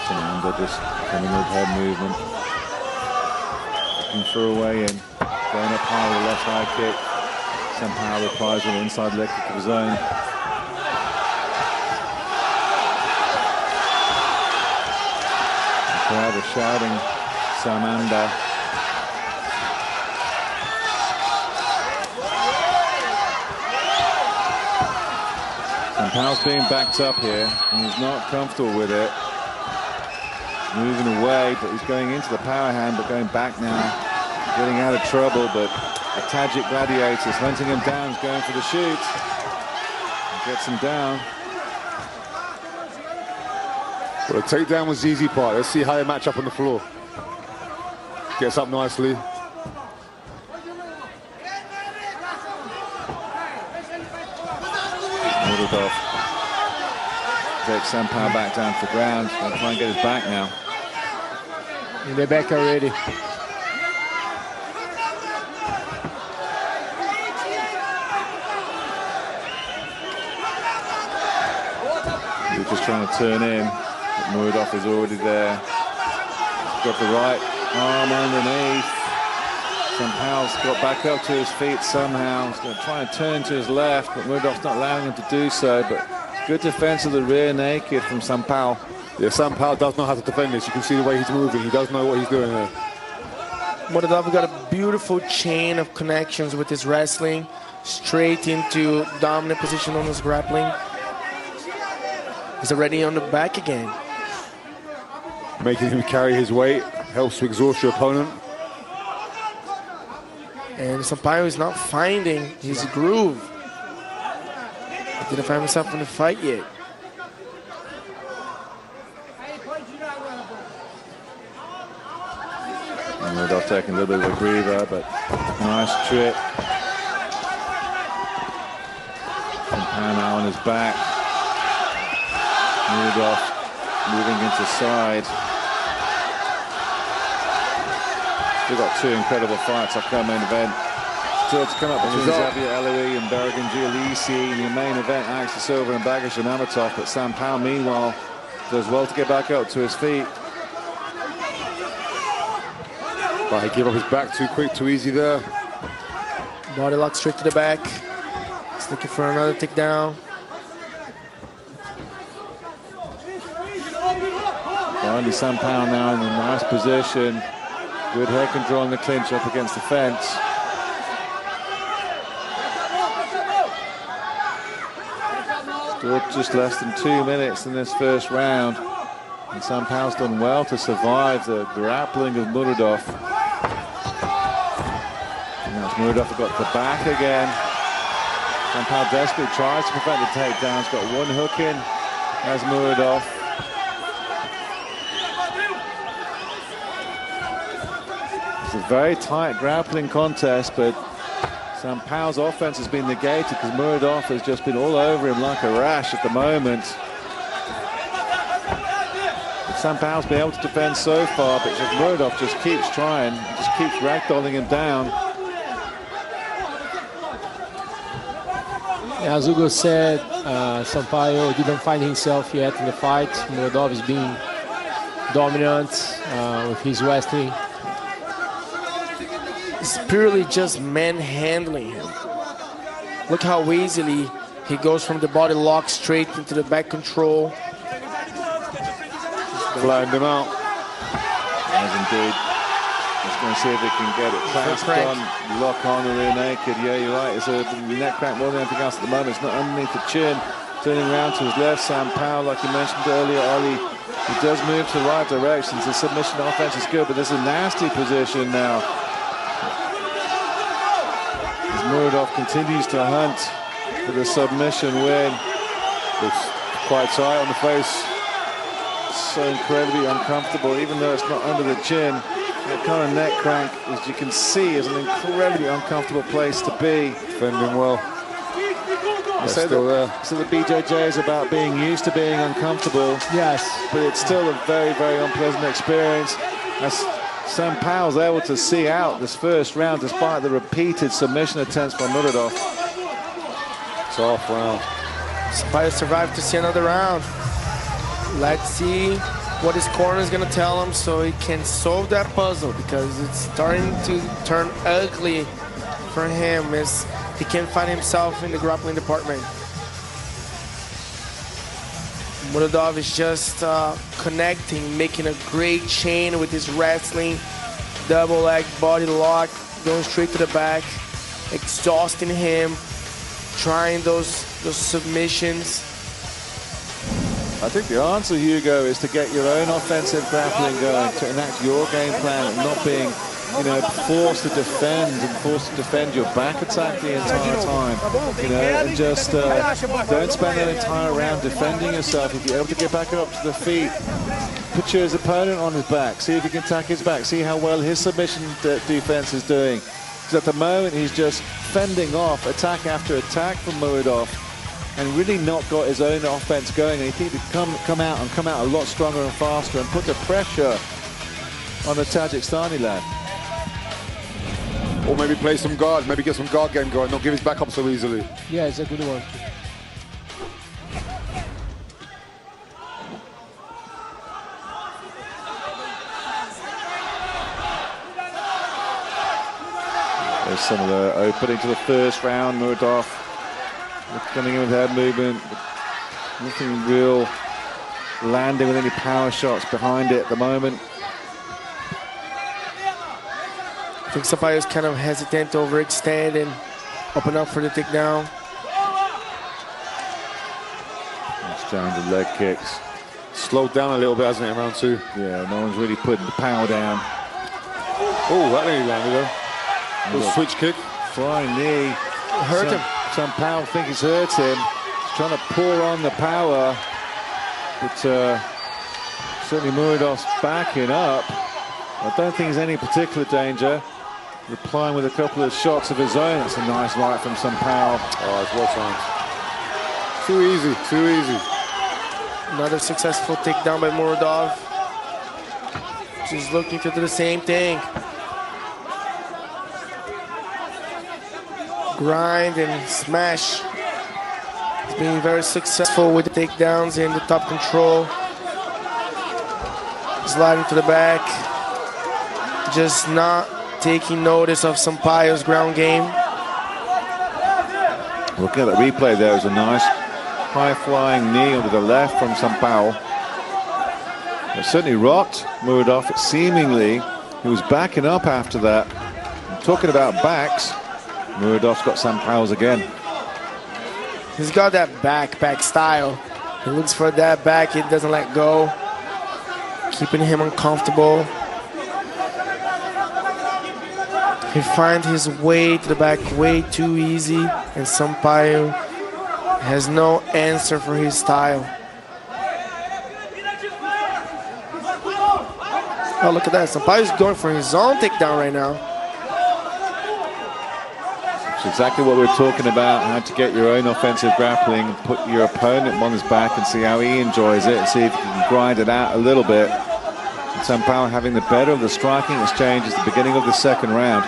Samandar just coming with head movement. Looking for a way in. Going up high with a left high kick. Somehow replies with an inside leg kick of his own. The crowd are shouting Samandar. Sampao's being backed up here, and he's not comfortable with it. Moving away, but he's going into the power hand, but going back now. Getting out of trouble, but the Tajik gladiators hunting him down, he's going for the shoot. Gets him down. Well, the takedown was the easy part. Let's see how they match up on the floor. Gets up nicely. Murodov takes Sampao back down to the ground. He'll try and get his back now. They're back already. He's just trying to turn in, but Murodov is already there. Got the right arm underneath. Sampao's got back up to his feet somehow. He's going to try and turn to his left, but Murodov's not allowing him to do so. But good defense of the rear naked from Sampao. Yeah, Sampao does know how to defend this. You can see the way he's moving. He does know what he's doing there. Murodov got a beautiful chain of connections with his wrestling, straight into dominant position on his grappling. He's already on the back again. Making him carry his weight helps to exhaust your opponent. And Sampaio is not finding his groove. He didn't find himself in the fight yet. Murodov taking a little bit of a breather, but nice trip. Sampao now on his back. Murodov moving into side. Still got two incredible fights up our main event. Still to come up between Xavier Eloy and Berrigan Gialisi in the main event, Axel Silva and Bagish and Amatov. But Sampao, meanwhile, does well to get back up to his feet. But he gave up his back too quick, too easy there. Body lock straight to the back. He's looking for another takedown. Finally, Sampao now in a nice position. Good head control in the clinch up against the fence. Still just less than 2 minutes in this first round. And Sampao's done well to survive the grappling of Murodov. And that's Murodov got the back again. Sampao desperately tries to prevent the takedown. He's got one hook in as Murodov. It's a very tight grappling contest, but Sampao's offense has been negated because Murodov has just been all over him like a rash at the moment. Sampao's been able to defend so far, but Murodov just keeps trying, just keeps ragdolling him down. As Hugo said, Sampaio didn't find himself yet in the fight. Murodov is being dominant with his wrestling. It's purely just manhandling him. Look how easily he goes from the body lock straight into the back control. Flattened him out. As indeed. Just going to see if he can get it clasped on, lock on the rear naked. Yeah, you're right. It's a neck crank more than anything else at the moment. It's not underneath the chin. Turning around to his left, Sampao, like you mentioned earlier, Ollie, he does move to the right direction. The submission offense is good, but there's a nasty position now. As Murodov continues to hunt for the submission win. Looks quite tight on the face. So incredibly uncomfortable, even though it's not under the chin. That kind of neck crank, as you can see, is an incredibly uncomfortable place to be. Defending well. So the BJJ is about being used to being uncomfortable. Yes. But it's still a very, very unpleasant experience. As Sampaio's able to see out this first round despite the repeated submission attempts by Murodov. Tough round. Sampaio survived to see another round. Let's see what his corner is going to tell him so he can solve that puzzle, because it's starting to turn ugly for him as he can't find himself in the grappling department. Murodov is just connecting, making a great chain with his wrestling, double leg body lock, going straight to the back, exhausting him, trying those submissions. I think the answer, Hugo, is to get your own offensive grappling going, to enact your game plan and not being, forced to defend and forced to defend your back attack the entire time. And just don't spend that entire round defending yourself. If you're able to get back up to the feet, put your opponent on his back, see if you can attack his back, see how well his submission defense is doing. Because at the moment, he's just fending off attack after attack from Murodov, and really not got his own offense going. And he needs to come out a lot stronger and faster and put the pressure on the Tajikistani lad. Or maybe play some guard, maybe get some guard game going, not give his back up so easily. Yeah, it's a good one. There's some of the opening to the first round. Murodov coming in with head movement, nothing real landing with any power shots behind it at the moment. I think Sampaio is kind of hesitant to overextend and open up for the takedown. Exchange of leg kicks. Slowed down a little bit, hasn't it, in round two? Yeah, no one's really putting the power down. Oh, that nearly landed though. Little switch kick. Flying knee. Hurt him. Sampaio think he's hurt him. He's trying to pour on the power. But certainly Murodov's backing up. I don't think there's any particular danger. Replying with a couple of shots of his own. It's a nice right from Sampaio. Oh, it's well timed. Too easy, too easy. Another successful takedown by Murodov. She's looking to do the same thing. Grind and smash. He's being very successful with the takedowns and the top control. Sliding to the back. Just not taking notice of Sampaio's ground game. Looking at the replay, there was a nice high-flying knee onto the left from Sampaio. It certainly rocked Murodov. Seemingly, he was backing up after that. And talking about backs, Murodov's got Sampaio's again. He's got that back style. He looks for that back, he doesn't let go. Keeping him uncomfortable. He finds his way to the back way too easy, and Sampaio has no answer for his style. Oh, look at that. Sampaio's going for his own takedown right now. It's exactly what we're talking about, how to get your own offensive grappling, put your opponent on his back and see how he enjoys it, and see if you can grind it out a little bit. And Sampaio having the better of the striking exchange at the beginning of the second round.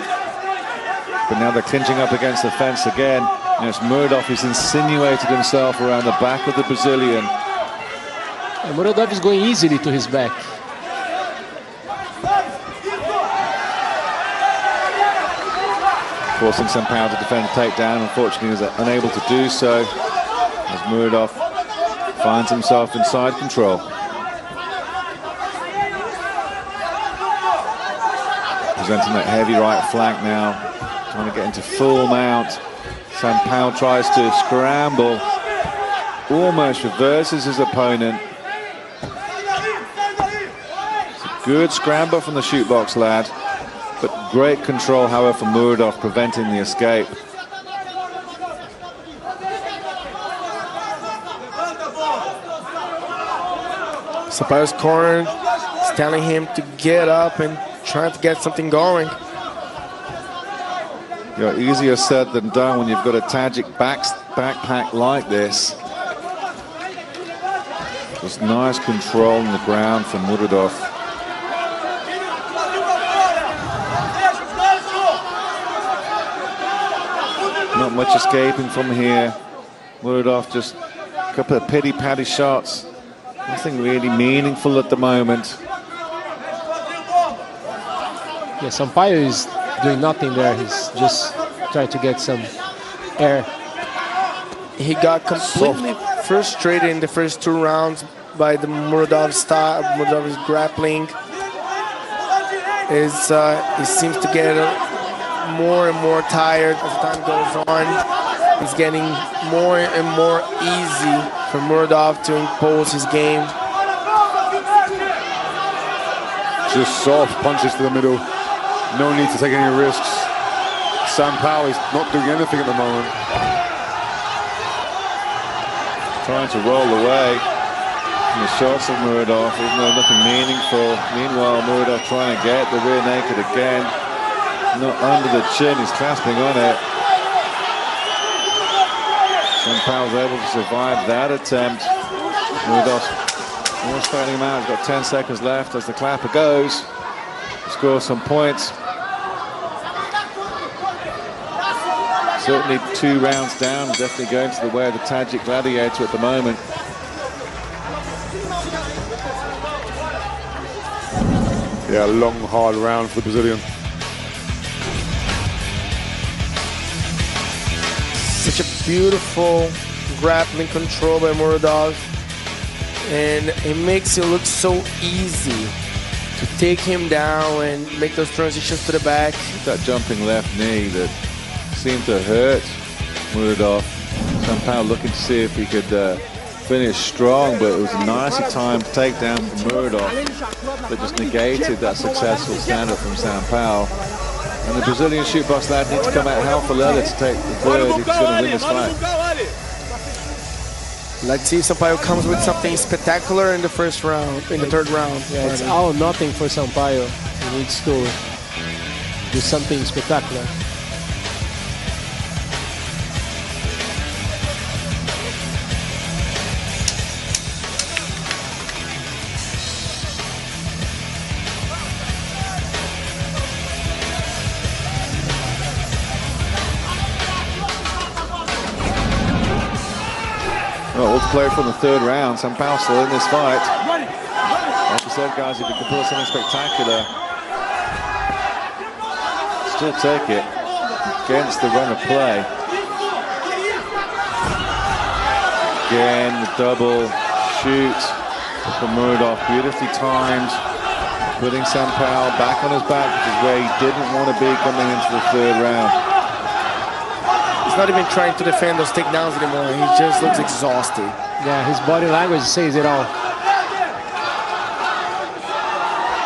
But now they're clinching up against the fence again. And it's Murodov who's insinuated himself around the back of the Brazilian. And Murodov is going easily to his back. Forcing Sampaio to defend the takedown. Unfortunately, he was unable to do so as Murodov finds himself inside control. Presenting that heavy right flank now, trying to get into full mount. Sampaio tries to scramble, almost reverses his opponent. It's a good scramble from the shootbox lad. But great control, however, from Murodov, preventing the escape. Sampaio's corner is telling him to get up and trying to get something going. You know, easier said than done when you've got a Tajik backpack like this. Just nice control on the ground from Murodov. Not much escaping from here. Murodov just a couple of pity-patty shots. Nothing really meaningful at the moment. Yeah, Sampaio is doing nothing there. He's just trying to get some air. He got completely frustrated in the first 2 rounds by the Murodov style, Murodov's grappling. He seems to get more and more tired as time goes on. It's getting more and more easy for Murodov to impose his game. Just soft punches to the middle. No need to take any risks. Sampaio is not doing anything at the moment. Trying to roll away from the shots of Murodov, even though nothing meaningful. Meanwhile, Murodov trying to get the rear naked again. Not under the chin, he's clasping on it. Sampaio was able to survive that attempt. Murodov almost failing him out. He's got 10 seconds left as the clapper goes. Score some points. Certainly 2 rounds down, definitely going to the way of the Tajik gladiator at the moment. Yeah, a long, hard round for the Brazilian. Such a beautiful grappling control by Murodov, and it makes it look so easy to take him down and make those transitions to the back. That jumping left knee that seemed to hurt Murodov. Sampaio looking to see if he could finish strong, but it was a nicely timed takedown from Murodov that just negated that successful stand-up from Sampaio. And the Brazilian shootbox lad needs to come out hell for leather to take the third if he's going to win this fight. Let's see if Sampaio comes with something spectacular in the first round, in the third round. Yeah, it's all or nothing for Sampaio. He needs to do something spectacular. Well, all to play from the third round. Sampaio still in this fight. Like I said, guys, if you can pull something spectacular, still take it against the run of play. Again, the double shoot from Murodov, beautifully timed, putting Sampaio back on his back, which is where he didn't want to be coming into the third round. He's not even trying to defend those takedowns anymore. He just looks exhausted. Yeah, his body language says it all.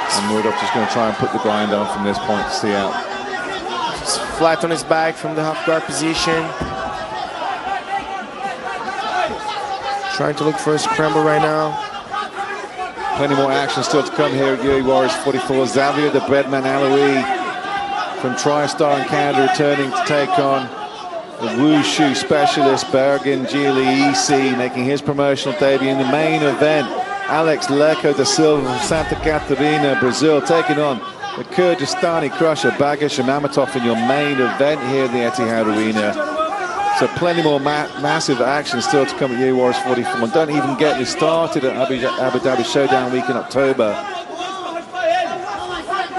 And Murodov just going to try and put the grind on from this point to see out. Just flat on his back from the half guard position. Trying to look for a scramble right now. Plenty more action still to come here at UE Warriors 44. Xavier the Breadman Aloui from TriStar in Canada returning to take on the wushu specialist Bergen Gili making his promotional debut in the main event. Alex Leco da Silva from Santa Catarina, Brazil, taking on the Kyrgyzstani crusher Bagish Mamatov in your main event here in the Etihad Arena. So plenty more massive action still to come at UE Warriors 44. And don't even get me started at Abu Dhabi Showdown week in October.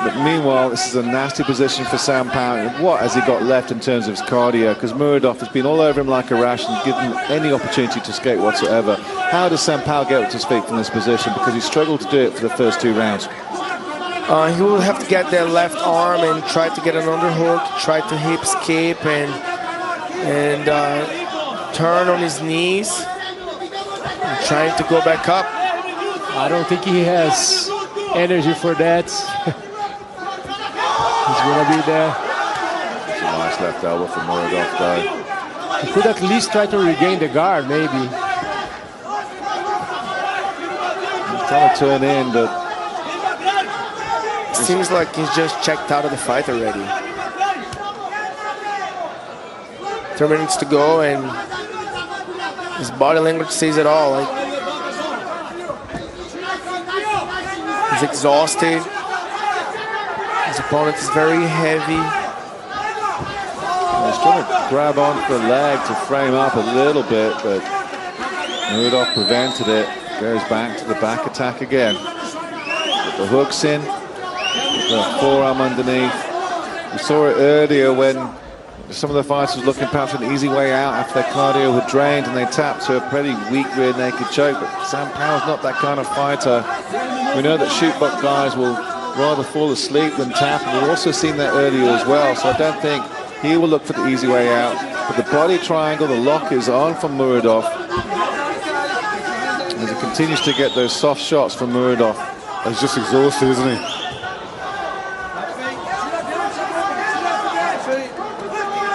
But meanwhile, this is a nasty position for Sampaio. What has he got left in terms of his cardio? Because Murodov has been all over him like a rash and given him any opportunity to escape whatsoever. How does Sampaio get to his feet from this position? Because he struggled to do it for the first 2 rounds. He will have to get that left arm and try to get an underhook, try to hip escape and turn on his knees, and trying to go back up. I don't think he has energy for that. He's gonna be there. It's a nice left elbow from Murodov though. He could at least try to regain the guard, maybe. He's trying to turn in, but it seems like he's just checked out of the fight already. 3 minutes to go, and his body language says it all. Like, he's exhausted. His opponent is very heavy. He's trying to grab onto the leg to frame up a little bit, but Murodov prevented it. Goes back to the back attack again. Put the hooks in, the forearm underneath. We saw it earlier when some of the fighters were looking perhaps for an easy way out after their cardio had drained and they tapped to a pretty weak rear naked choke. But Sam Powell's not that kind of fighter. We know that shoot buck guys will rather fall asleep than tap, and we've also seen that earlier as well. So I don't think he will look for the easy way out. But the body triangle, the lock is on from Murodov. As he continues to get those soft shots from Murodov. He's just exhausted, isn't he?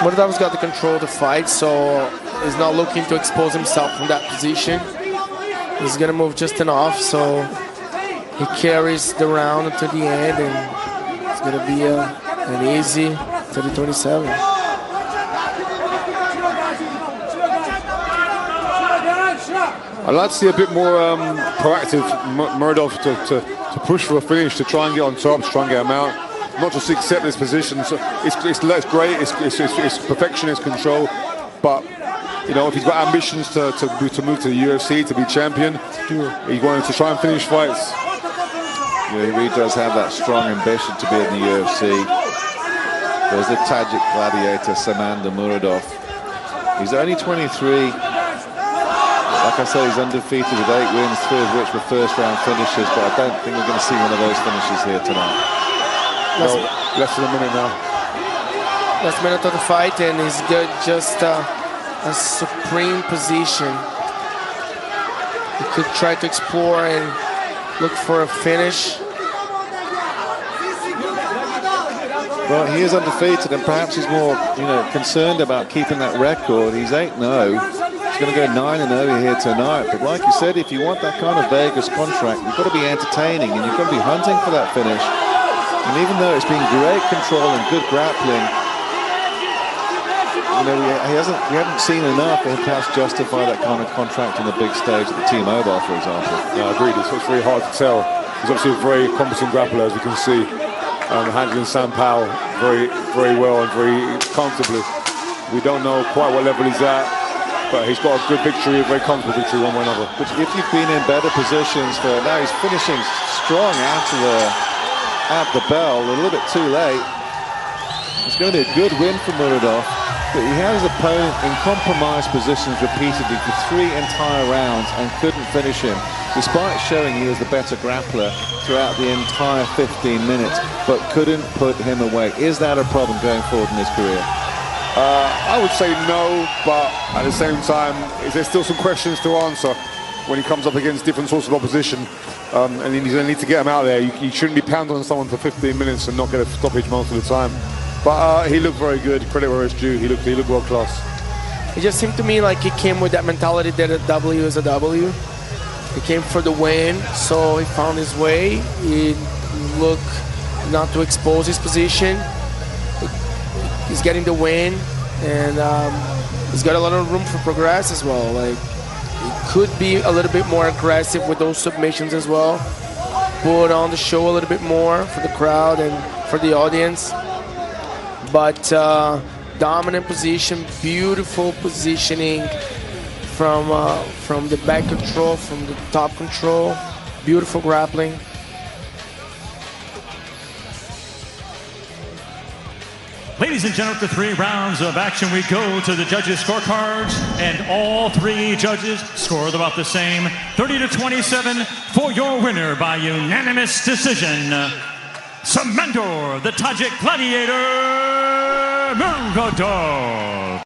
Murodov's got to control the fight, so he's not looking to expose himself from that position. He's going to move just enough, so he carries the round until the end, and it's going to be an easy 30-27. I'd like to see a bit more proactive Murodov to push for a finish, to try and get on top, to try and get him out. Not just accept this position. So it's great, it's perfection, it's control, but you know, if he's got ambitions to move to the UFC, to be champion, he wanted to try and finish fights. Yeah, he really does have that strong ambition to be in the UFC. There's the Tajik gladiator Samandar Murodov. He's only 23. Like I said, he's undefeated with 8 wins, 3 of which were first-round finishes, but I don't think we're going to see one of those finishes here tonight. Well, less than a minute now. Last minute of the fight, and he's got just a supreme position. He could try to explore and look for a finish. Well, he is undefeated, and perhaps he's more, concerned about keeping that record. He's 8-0. He's going to go 9-0 here tonight. But like you said, if you want that kind of Vegas contract, you've got to be entertaining, and you've got to be hunting for that finish. And even though it's been great control and good grappling, we haven't seen enough to perhaps justify that kind of contract on the big stage at the T-Mobile, for example. Yeah, I agree. It's very hard to tell. He's obviously a very competent grappler, as we can see, handling Sam Powell very, very well and very comfortably. We don't know quite what level he's at, but he's got a good victory, a very comfortable victory one way or another. But if you've been in better positions for now, he's finishing strong at the bell, a little bit too late. It's going to be a good win for Murodov, but he had his opponent in compromised positions repeatedly for 3 entire rounds and couldn't finish him, despite showing he was the better grappler throughout the entire 15 minutes, but couldn't put him away. Is that a problem going forward in his career? I would say no, but at the same time, there's still some questions to answer when he comes up against different sorts of opposition, and he's going to need to get him out there. You shouldn't be pounding on someone for 15 minutes and not get a stoppage most of the time. But he looked very good. Credit where it's due. He looked world class. It just seemed to me like he came with that mentality that a W is a W. He came for the win, so he found his way. He looked not to expose his position. He's getting the win, and he's got a lot of room for progress as well. Like, he could be a little bit more aggressive with those submissions as well. Put on the show a little bit more for the crowd and for the audience. But dominant position, beautiful positioning from the back control, from the top control, beautiful grappling. Ladies and gentlemen, after 3 rounds of action, we go to the judges' scorecards, and all 3 judges scored about the same, 30-27 for your winner by unanimous decision, Samandar, the Tajik gladiator, Murodov.